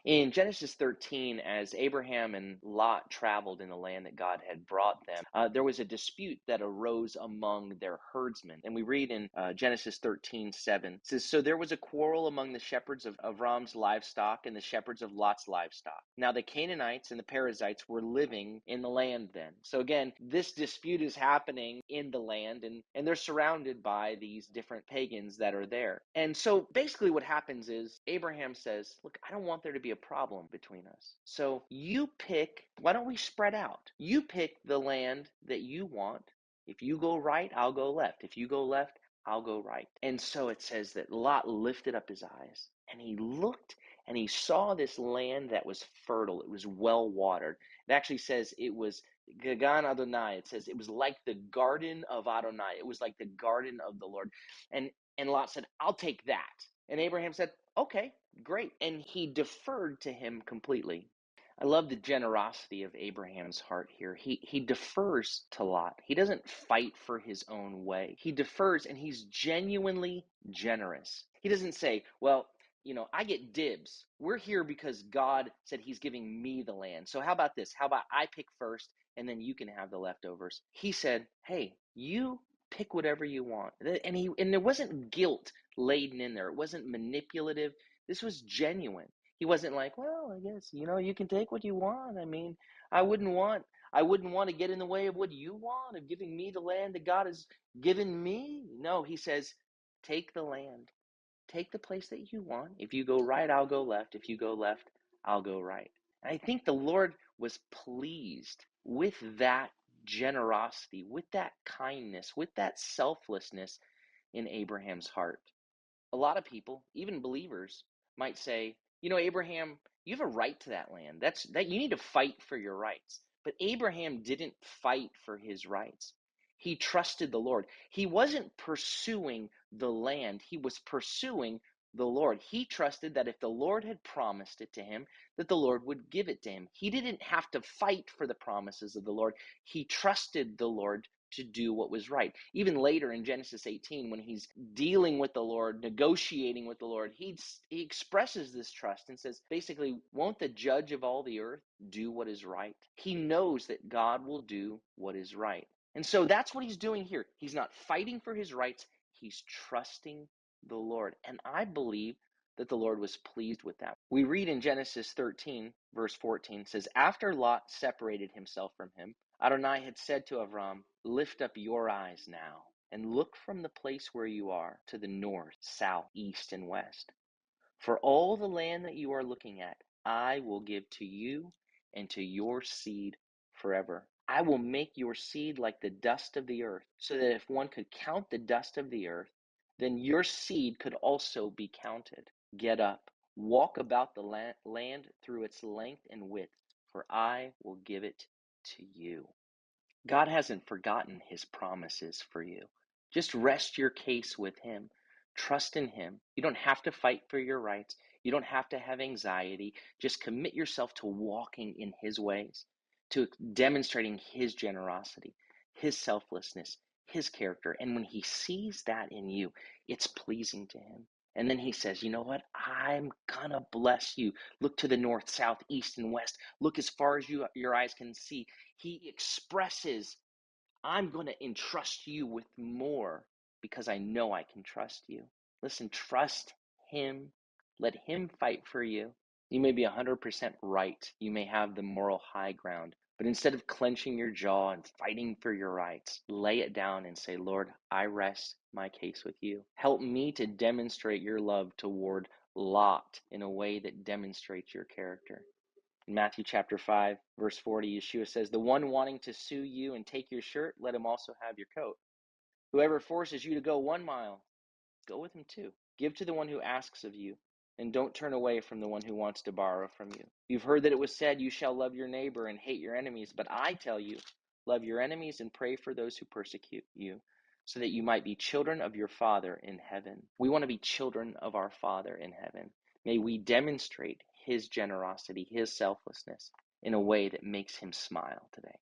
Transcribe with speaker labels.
Speaker 1: In Genesis 13, as Abraham and Lot traveled in the land that God had brought them, there was a dispute that arose among their herdsmen. And we read in Genesis 13:7, it says, "So there was a quarrel among the shepherds of Avram's livestock and the shepherds of Lot's livestock. Now the Canaanites and the Perizzites were living in the land then." So again, this dispute is happening in the land, and they're surrounded by these different pagans that are there. And so basically what happens is Abraham says, look, I don't want there to be a problem between us. So you pick, why don't we spread out? You pick the land that you want. If you go right, I'll go left. If you go left, I'll go right. And so it says that Lot lifted up his eyes and he looked and he saw this land that was fertile. It was well watered. It actually says it was Gagan Adonai. It says it was like the garden of Adonai. It was like the garden of the Lord. And Lot said, I'll take that. And Abraham said, okay, great. And he deferred to him completely. I love the generosity of Abraham's heart here. He defers to Lot. He doesn't fight for his own way. He defers, and he's genuinely generous. He doesn't say, well, I get dibs. We're here because God said he's giving me the land. So how about this? How about I pick first and then you can have the leftovers? He said, hey, you pick whatever you want. And there wasn't guilt laden in there. It wasn't manipulative. This was genuine. He wasn't like, well, I guess, you can take what you want. I mean, I wouldn't want to get in the way of what you want, of giving me the land that God has given me. No, he says, take the land. Take the place that you want. If you go right, I'll go left. If you go left, I'll go right. And I think the Lord was pleased with that generosity, with that kindness, with that selflessness in Abraham's heart. A lot of people, even believers, might say, Abraham, you have a right to that land. That you need to fight for your rights. But Abraham didn't fight for his rights. He trusted the Lord. He wasn't pursuing the land. He was pursuing the Lord. He trusted that if the Lord had promised it to him, that the Lord would give it to him. He didn't have to fight for the promises of the Lord. He trusted the Lord to do what was right. Even later in Genesis 18, when he's dealing with the Lord, negotiating with the Lord, he expresses this trust and says, basically, won't the judge of all the earth do what is right? He knows that God will do what is right. And so that's what he's doing here. He's not fighting for his rights. He's trusting the Lord. And I believe that the Lord was pleased with that. We read in Genesis 13, verse 14, it says, after Lot separated himself from him, Adonai had said to Avram, lift up your eyes now and look from the place where you are to the north, south, east, and west. For all the land that you are looking at, I will give to you and to your seed forever. I will make your seed like the dust of the earth, so that if one could count the dust of the earth, then your seed could also be counted. Get up, walk about the land through its length and width, for I will give it to you. God hasn't forgotten his promises for you. Just rest your case with him. Trust in him. You don't have to fight for your rights. You don't have to have anxiety. Just commit yourself to walking in his ways, to demonstrating his generosity, his selflessness, his character. And when he sees that in you, it's pleasing to him. And then he says, you know what? I'm going to bless you. Look to the north, south, east, and west. Look as far as your eyes can see. He expresses, I'm going to entrust you with more because I know I can trust you. Listen, trust him. Let him fight for you. You may be 100% right. You may have the moral high ground. But instead of clenching your jaw and fighting for your rights, lay it down and say, Lord, I rest my case with you. Help me to demonstrate your love toward Lot in a way that demonstrates your character. In Matthew chapter 5, verse 40, Yeshua says, the one wanting to sue you and take your shirt, let him also have your coat. Whoever forces you to go 1 mile, go with him 2. Give to the one who asks of you, and don't turn away from the one who wants to borrow from you. You've heard that it was said, you shall love your neighbor and hate your enemies. But I tell you, love your enemies and pray for those who persecute you, so that you might be children of your Father in heaven. We want to be children of our Father in heaven. May we demonstrate his generosity, his selflessness in a way that makes him smile today.